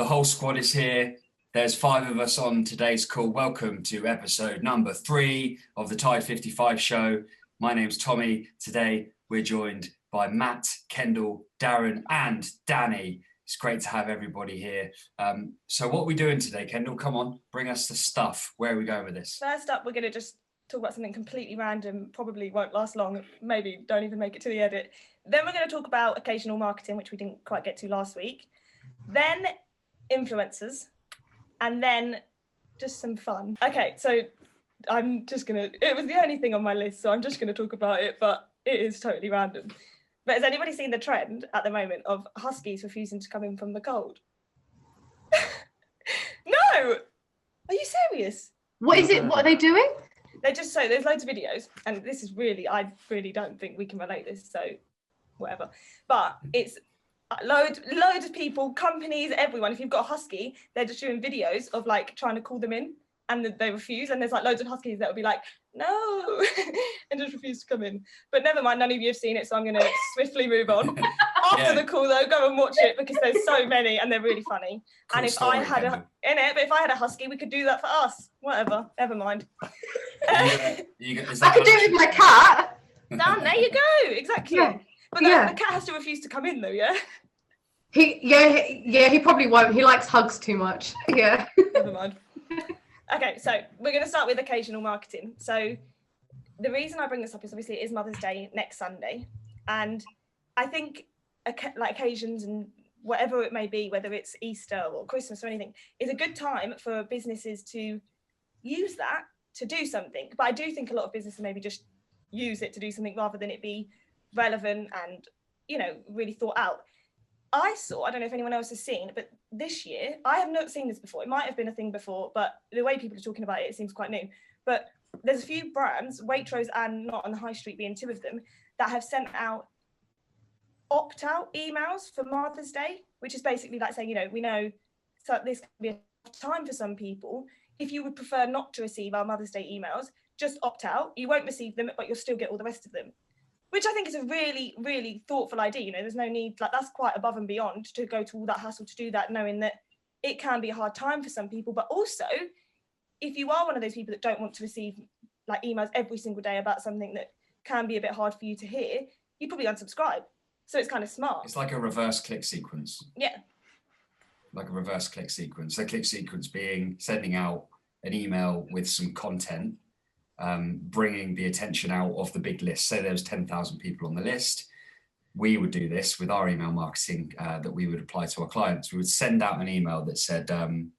The whole squad is here. There's 5 of us on today's call. Welcome to episode number 3 of the Tide55 show. My name's Tommy. Today we're joined by Matt, Kendall, Darren and Danny. It's great to have everybody here. So what are we doing today, Kendall? Come on, bring us the stuff. Where are we going with this? First up, we're going to just talk about something completely random, probably won't last long, maybe don't even make it to the edit. Then we're going to talk about occasional marketing, which we didn't quite get to last week. Then influencers, and then just some fun. Okay, so I'm just going to, it was the only thing on my list, so I'm just going to talk about it, but it is totally random. But has anybody seen the trend at the moment of huskies refusing to come in from the cold? No! Are you serious? What is it? What are they doing? They're just so, there's loads of videos, and this is really, I really don't think we can relate this, so whatever. But it's loads of people, companies, everyone. If you've got a husky, they're just doing videos of like trying to call them in, and they refuse. And there's like loads of huskies that will be like, no, and just refuse to come in. But never mind, none of you have seen it, so I'm going to swiftly move on. After the call, though, go and watch it because there's so many and they're really funny. Cool. And if I had if I had a husky, we could do that for us. Whatever, never mind. I could do it with my cat. Dan, there you go, exactly. Yeah. But the cat has to refuse to come in, though. Yeah. He probably won't. He likes hugs too much. Yeah. Never mind. Okay, so we're going to start with occasional marketing. So the reason I bring this up is obviously it is Mother's Day next Sunday. And I think like occasions and whatever it may be, whether it's Easter or Christmas or anything, is a good time for businesses to use that to do something. But I do think a lot of businesses maybe just use it to do something rather than it be relevant and, you know, really thought out. I don't know if anyone else has seen, but this year, I have not seen this before. It might have been a thing before, but the way people are talking about it, it seems quite new. But there's a few brands, Waitrose and Not on the High Street being 2 of them, that have sent out opt-out emails for Mother's Day, which is basically like saying, you know, we know so this can be a time for some people. If you would prefer not to receive our Mother's Day emails, just opt out. You won't receive them, but you'll still get all the rest of them. Which I think is a really, really thoughtful idea. You know, there's no need, like that's quite above and beyond to go to all that hassle to do that, knowing that it can be a hard time for some people. But also, if you are one of those people that don't want to receive like emails every single day about something that can be a bit hard for you to hear, you probably unsubscribe. So it's kind of smart. It's like a reverse click sequence. Yeah. Like a reverse click sequence. The click sequence being sending out an email with some content, bringing the attention out of the big list. Say there was 10,000 people on the list. We would do this with our email marketing that we would apply to our clients. We would send out an email that said, I'm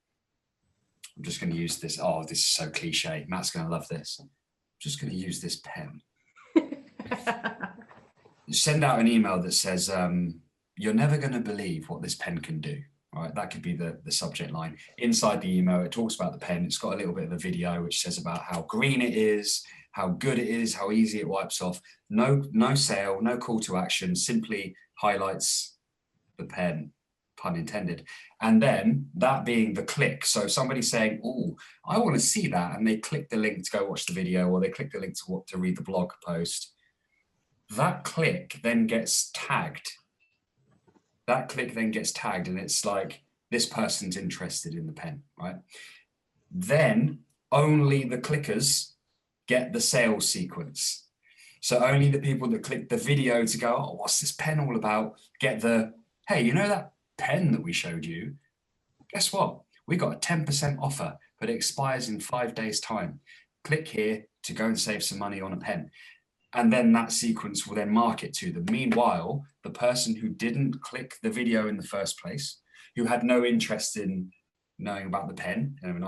just going to use this. Oh, this is so cliche. Matt's going to love this. I'm just going to use this pen. Send out an email that says, you're never going to believe what this pen can do. Right, that could be the subject line. Inside the email, it talks about the pen. It's got a little bit of a video which says about how green it is, how good it is, how easy it wipes off. No sale, no call to action, simply highlights the pen, pun intended. And then that being the click. So somebody's saying, oh, I want to see that. And they click the link to go watch the video, or they click the link to read the blog post. That click then gets tagged. That click then gets tagged, and it's like, this person's interested in the pen, right? Then only the clickers get the sales sequence. So only the people that click the video to go, oh, what's this pen all about? Get the, hey, you know that pen that we showed you? Guess what? We got a 10% offer, but it expires in 5 days' time. Click here to go and save some money on a pen. And then that sequence will then market to them. Meanwhile, the person who didn't click the video in the first place, who had no interest in knowing about the pen, in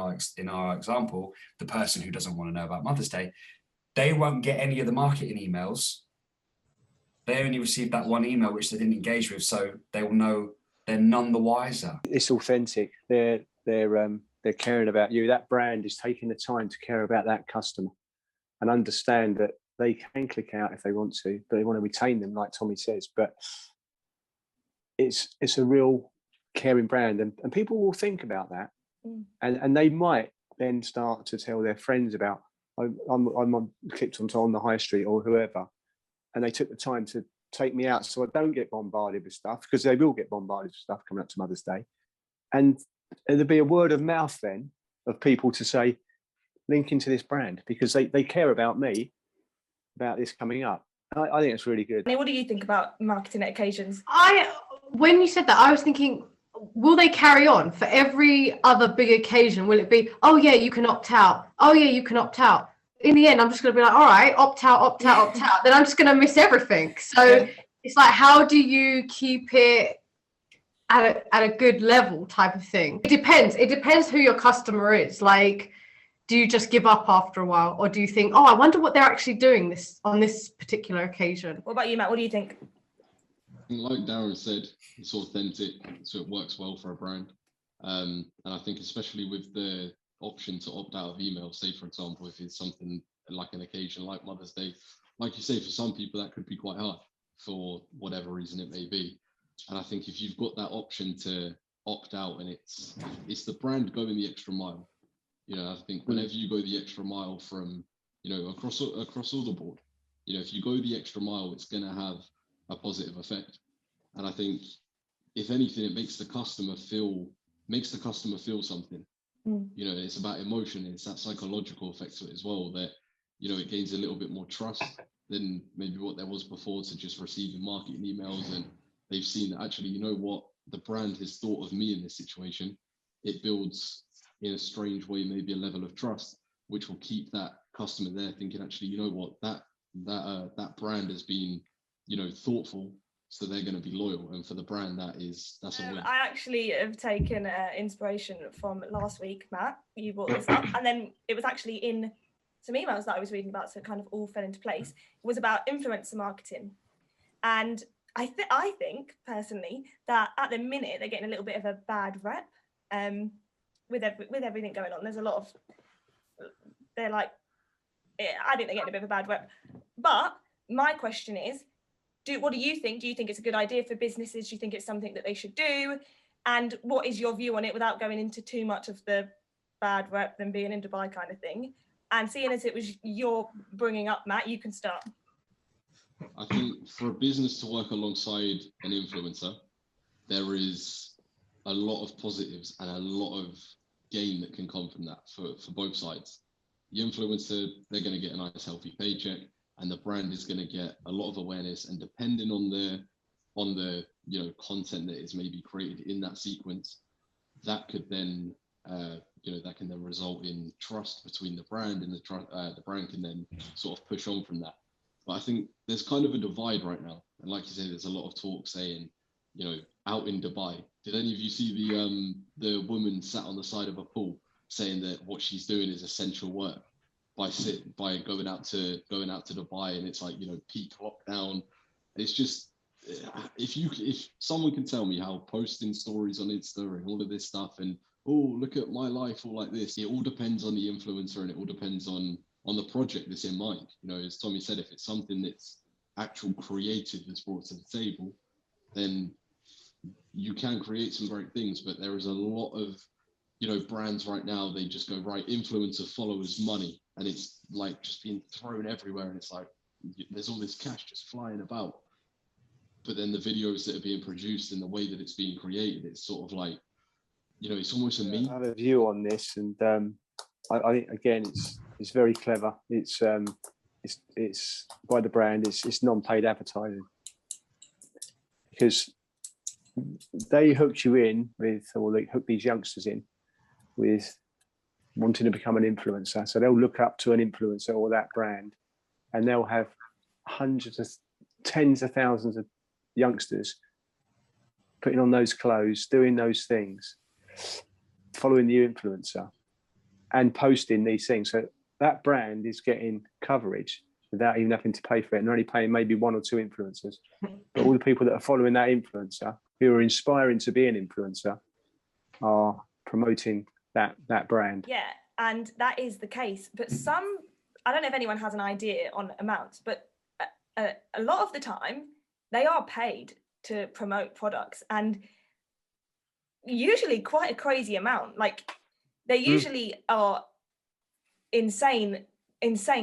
our example, the person who doesn't want to know about Mother's Day, they won't get any of the marketing emails. They only received that one email which they didn't engage with, so they will know they're none the wiser. It's authentic. They're caring about you. That brand is taking the time to care about that customer and understand that they can click out if they want to, but they want to retain them, like Tommy says. But it's a real caring brand, and people will think about that, and they might then start to tell their friends about, I'm clicked on the high street or whoever, and they took the time to take me out so I don't get bombarded with stuff, because they will get bombarded with stuff coming up to Mother's Day. And there'd be a word of mouth then of people to say, link into this brand, because they care about me, about this coming up. I think it's really good. What do you think about marketing at occasions? When you said that, I was thinking, will they carry on for every other big occasion? Will it be, oh yeah, you can opt out. Oh yeah, you can opt out. In the end, I'm just going to be like, all right, opt out, opt out, opt out. Then I'm just going to miss everything. So it's like, how do you keep it at a good level type of thing? It depends who your customer is. Like, do you just give up after a while, or do you think, oh, I wonder what they're actually doing on this particular occasion? What about you, Matt? What do you think? Like Darren said, it's authentic, so it works well for a brand. And I think especially with the option to opt out of email, say for example, if it's something like an occasion like Mother's Day, like you say, for some people that could be quite hard for whatever reason it may be. And I think if you've got that option to opt out, and it's the brand going the extra mile. You know, I think whenever you go the extra mile from, you know, across all the board, you know, if you go the extra mile, it's going to have a positive effect. And I think if anything, it makes the customer feel something. You know, it's about emotion. It's that psychological effect to it as well, that, you know, it gains a little bit more trust than maybe what there was before, to just receiving marketing emails, and they've seen that actually, you know what, the brand has thought of me in this situation. It builds, in a strange way, maybe a level of trust, which will keep that customer there thinking, actually, you know what, that brand has been, you know, thoughtful, so they're going to be loyal. And for the brand, that's a win. I actually have taken inspiration from last week, Matt. You brought this up, and then it was actually in some emails that I was reading about, so it kind of all fell into place. It was about influencer marketing, and I think personally that at the minute they're getting a little bit of a bad rep. With everything going on, there's a lot of, they're like, I think they're getting a bit of a bad rep. But my question is, what do you think? Do you think it's a good idea for businesses? Do you think it's something that they should do? And what is your view on it, without going into too much of the bad rep, them being in Dubai kind of thing? And seeing as it was your bringing up, Matt, you can start. I think for a business to work alongside an influencer, there is a lot of positives and a lot of gain that can come from that for both sides. The influencer, they're going to get a nice healthy paycheck, and the brand is going to get a lot of awareness, and depending on the you know, content that is maybe created in that sequence, that could then you know, that can then result in trust between the brand, and the brand can then sort of push on from that. But I think there's kind of a divide right now, and like you say, there's a lot of talk saying, you know, out in Dubai, did any of you see the woman sat on the side of a pool saying that what she's doing is essential work by going out to Dubai, and it's like, you know, peak lockdown. It's just, if someone can tell me how posting stories on Insta and all of this stuff, and oh, look at my life, all like this, it all depends on the influencer, and it all depends on the project that's in mind. You know, as Tommy said, if it's something that's actual creative that's brought to the table, then you can create some great things. But there is a lot of, you know, brands right now, they just go, right, influencer, followers, money, and it's like just being thrown everywhere, and it's like there's all this cash just flying about. But then the videos that are being produced and the way that it's being created, it's sort of like, you know, it's almost a meme. I have a view on this, and I think again, it's very clever. It's by the brand. It's non-paid advertising, because they hooked you in with, or they hook these youngsters in with wanting to become an influencer. So they'll look up to an influencer or that brand, and they'll have hundreds of, tens of thousands of youngsters putting on those clothes, doing those things, following the influencer and posting these things. So that brand is getting coverage without even having to pay for it, and only paying maybe one or two influencers. But all the people that are following that influencer, who are inspiring to be an influencer, are promoting that brand. Yeah, and that is the case. But I don't know if anyone has an idea on amounts, but a lot of the time they are paid to promote products, and usually quite a crazy amount. Like, they usually are insane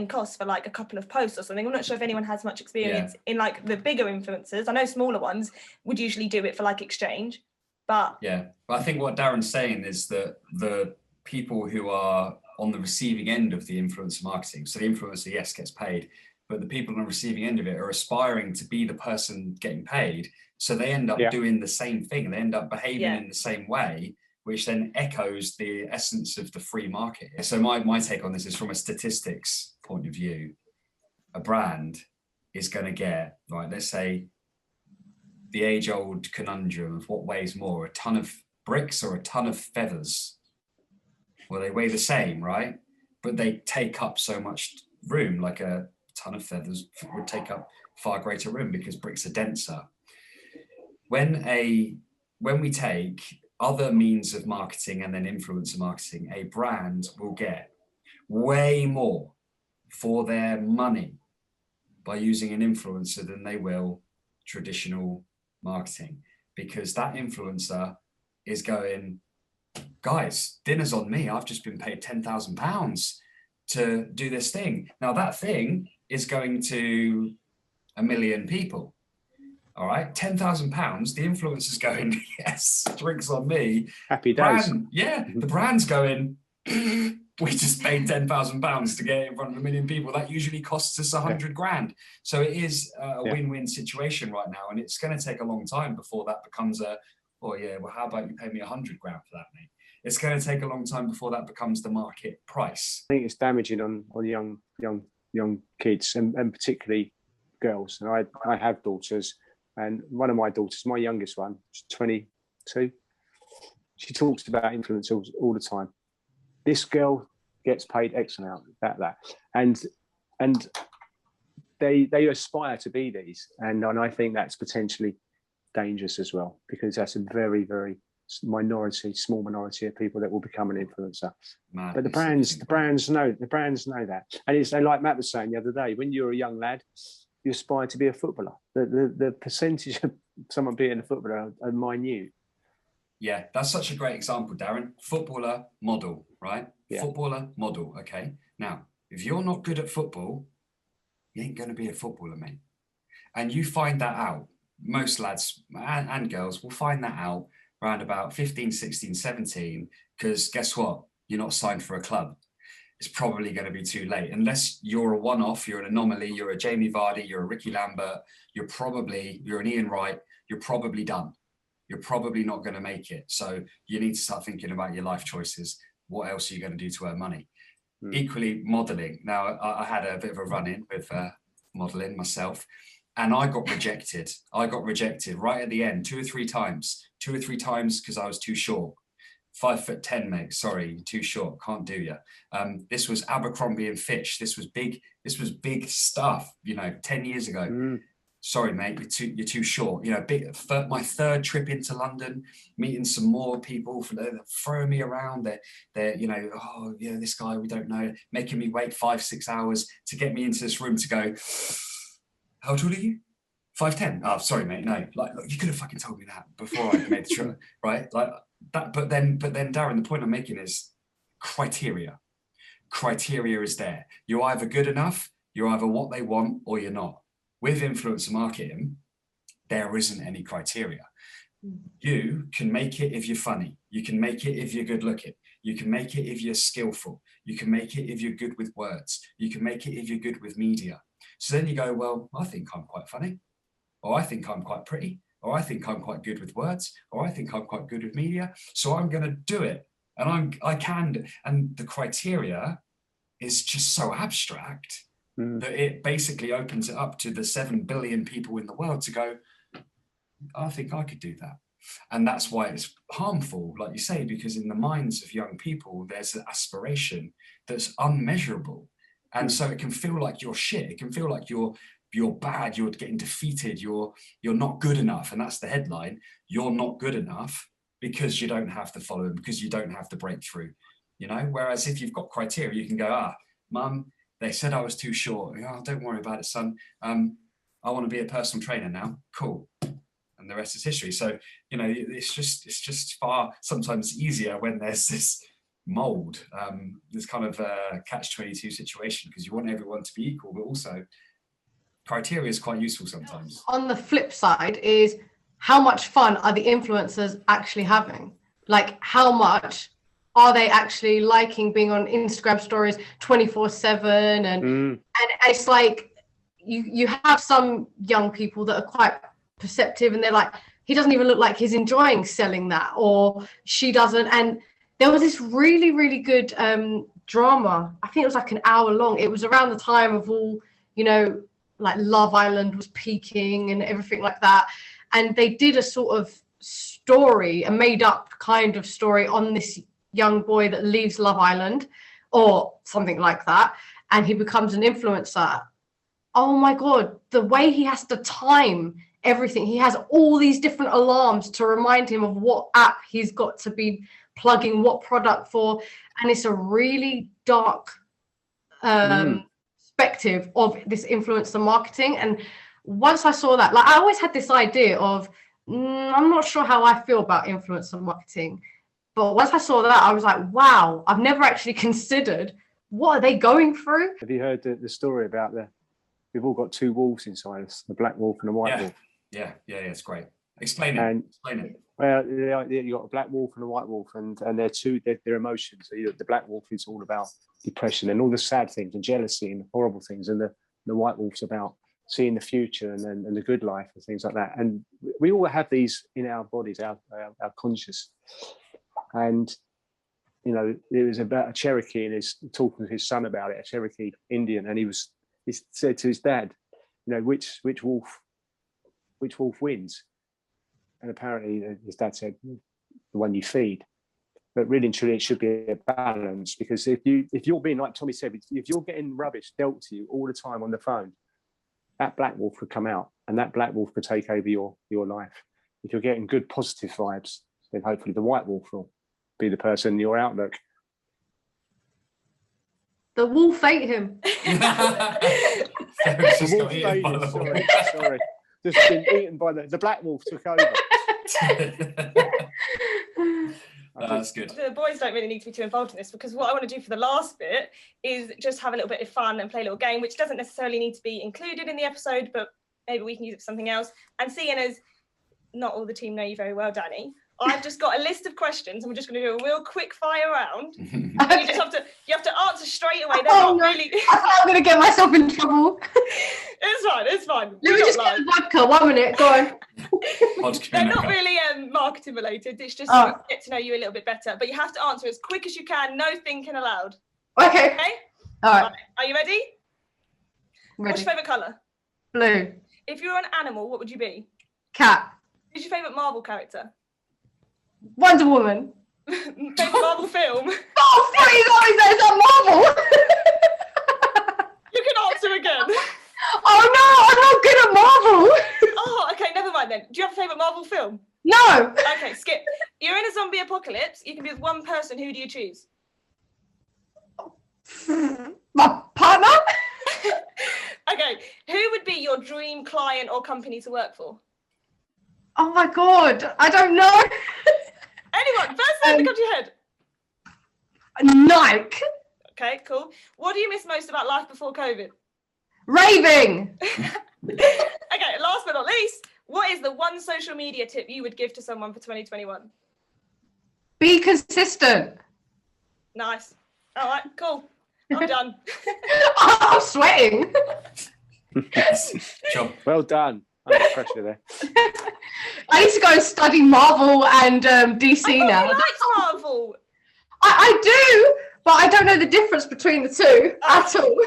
costs for like a couple of posts or something. I'm not sure if anyone has much experience in like the bigger influencers. I know smaller ones would usually do it for like exchange, But yeah, but I think what Darren's saying is that the people who are on the receiving end of the influencer marketing, so the influencer, yes, gets paid, but the people on the receiving end of it are aspiring to be the person getting paid. So they end up doing the same thing. They end up behaving in the same way, which then echoes the essence of the free market. So my take on this is from a statistics point of view. A brand is going to get, right, let's say the age-old conundrum of what weighs more, a ton of bricks or a ton of feathers? Well, they weigh the same, right? But they take up so much room, like a ton of feathers would take up far greater room because bricks are denser. When we take other means of marketing and then influencer marketing, a brand will get way more for their money by using an influencer than they will traditional marketing, because that influencer is going, guys, dinner's on me. I've just been paid £10,000 to do this thing. Now that thing is going to 1 million people. All right, £10,000. The influencer's going, yes, drinks on me. Happy days. The brand's going, we just paid £10,000 to get in front of 1 million people. That usually costs us 100 grand. So it is a win-win situation right now, and it's going to take a long time before that becomes well, how about you pay me 100 grand for that, mate? It's going to take a long time before that becomes the market price. I think it's damaging on young kids, and particularly girls. And I have daughters, and one of my daughters, my youngest one, she's 22. She talks about influencers all the time. This girl gets paid X amount, that, and they aspire to be these, and I think that's potentially dangerous as well, because that's a very, very small minority of people that will become an influencer. But the brands know that, and it's like Matt was saying the other day, when you're a young lad, you aspire to be a footballer. The percentage of someone being a footballer are minute. Yeah, that's such a great example, Darren. Footballer model, right? Yeah. Footballer model. Okay. Now, if you're not good at football, you ain't going to be a footballer, mate. And you find that out. Most lads and girls will find that out around about 15, 16, 17, because guess what? You're not signed for a club. It's probably going to be too late. Unless you're a one-off, you're an anomaly, you're a Jamie Vardy, you're a Ricky Lambert, you're an Ian Wright, you're probably done. You're probably not going to make it. So you need to start thinking about your life choices. What else are you going to do to earn money? Equally, modeling. Now, I had a bit of a run-in with modeling myself, and I got rejected. I got rejected right at the end, two or three times because I was too short. 5'10", mate. Sorry, too short. Can't do you. This was Abercrombie and Fitch. This was big stuff, 10 years ago. Sorry, mate, you're too short. My third trip into London, meeting some more people, throwing me around. They're this guy we don't know, making me wait 5-6 hours to get me into this room to go, how tall are you? 5'10". Oh, sorry, mate. No, look, you could have fucking told me that before I made the trip, right? Like that. But then, Darren, the point I'm making is criteria. Criteria is there. You're either good enough, you're either what they want, or you're not. With influencer marketing, there isn't any criteria. You can make it if you're funny. You can make it if you're good looking. You can make it if you're skillful. You can make it if you're good with words. You can make it if you're good with media. So then you go, well, I think I'm quite funny, or I think I'm quite pretty, or I think I'm quite good with words, or I think I'm quite good with media. So I'm going to do it. And I can. And the criteria is just so abstract that it basically opens it up to the 7 billion people in the world to go, I think I could do that. And that's why it's harmful, like you say, because in the minds of young people, there's an aspiration that's unmeasurable. And so it can feel like you're shit. It can feel like you're bad, you're getting defeated, you're not good enough. And that's the headline. You're not good enough because you don't have the following, because you don't have the breakthrough, Whereas if you've got criteria, you can go, Mum, they said I was too short. Don't worry about it, son. I want to be a personal trainer now. Cool. And the rest is history. So, it's just far sometimes easier when there's this mold, this kind of catch-22 situation, because you want everyone to be equal, but also criteria is quite useful sometimes. On the flip side is, how much fun are the influencers actually having? Like, how much are they actually liking being on Instagram stories 24/7? And it's like, you have some young people that are quite perceptive, and they're like, he doesn't even look like he's enjoying selling that, or she doesn't. And there was this really, really good drama. I think it was like an hour long. It was around the time of all, you know, like Love Island was peaking and everything like that. And they did a sort of story, a made up kind of story on this young boy that leaves Love Island or something like that. And he becomes an influencer. Oh my God, the way he has to time everything. He has all these different alarms to remind him of what app he's got to be plugging what product for. And it's a really dark perspective of this influencer marketing. And once I saw that, like, I always had this idea of, I'm not sure how I feel about influencer marketing. But once I saw that, I was like, wow, I've never actually considered what are they going through. Have you heard the story about we've all got two wolves inside us, the black wolf and the white wolf? Yeah, it's great. Explain it. Well, you got a black wolf and a white wolf, and they're their emotions. So the black wolf is all about depression and all the sad things and jealousy and horrible things, and the white wolf's about seeing the future and the good life and things like that. And we all have these in our bodies, our conscious. And you know, it was about a Cherokee, and he's talking to his son about it, a Cherokee Indian, and he said to his dad, you know, which wolf wins? And apparently his dad said, the one you feed. But really and truly, it should be a balance, because if you're being, like Tommy said, if you're getting rubbish dealt to you all the time on the phone, that black wolf could come out, and that black wolf could take over your life. If you're getting good positive vibes, then hopefully the white wolf will be the person in your outlook. The wolf ate him. The wolf ate him, sorry. Just been eaten by the black wolf took over. That's good. The boys don't really need to be too involved in this, because what I want to do for the last bit is just have a little bit of fun and play a little game, which doesn't necessarily need to be included in the episode, but maybe we can use it for something else. And seeing as not all the team know you very well, Danny, I've just got a list of questions, and we're just going to do a real quick fire round. And you have to answer straight away. They're not really. I'm going to get myself in trouble. It's fine. Let me just get the vodka. 1 minute, go on. They're not really marketing related. It's just to get to know you a little bit better. But you have to answer as quick as you can. No thinking aloud. Okay. All right. Are you ready? Ready. What's your favourite colour? Blue. If you were an animal, what would you be? Cat. Who's your favourite Marvel character? Wonder Woman. Favourite Marvel film? Oh, freeze! Is that Marvel? You can answer again. Oh no, I'm not good at Marvel. Oh, okay, never mind then. Do you have a favourite Marvel film? No. Okay, skip. You're in a zombie apocalypse. You can be with one person. Who do you choose? My partner? Okay, who would be your dream client or company to work for? Oh my God, I don't know. Anyone, first thing that comes to your head. Nike. Okay, cool. What do you miss most about life before COVID? Raving. Okay, last but not least, what is the one social media tip you would give to someone for 2021? Be consistent. Nice. All right, cool. I'm done. I'm sweating. Sure. Well done. Under pressure there. I need to go and study Marvel and DC now. You like Marvel? I do, but I don't know the difference between the two at all.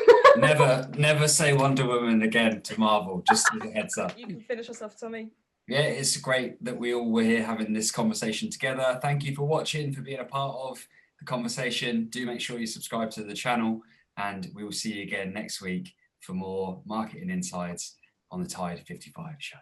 Never say Wonder Woman again to Marvel, just as a heads up. You can finish us off, Tommy. Yeah, it's great that we all were here having this conversation together. Thank you for watching, for being a part of the conversation. Do make sure you subscribe to the channel, and we will see you again next week for more marketing insights on the Tide 55 show.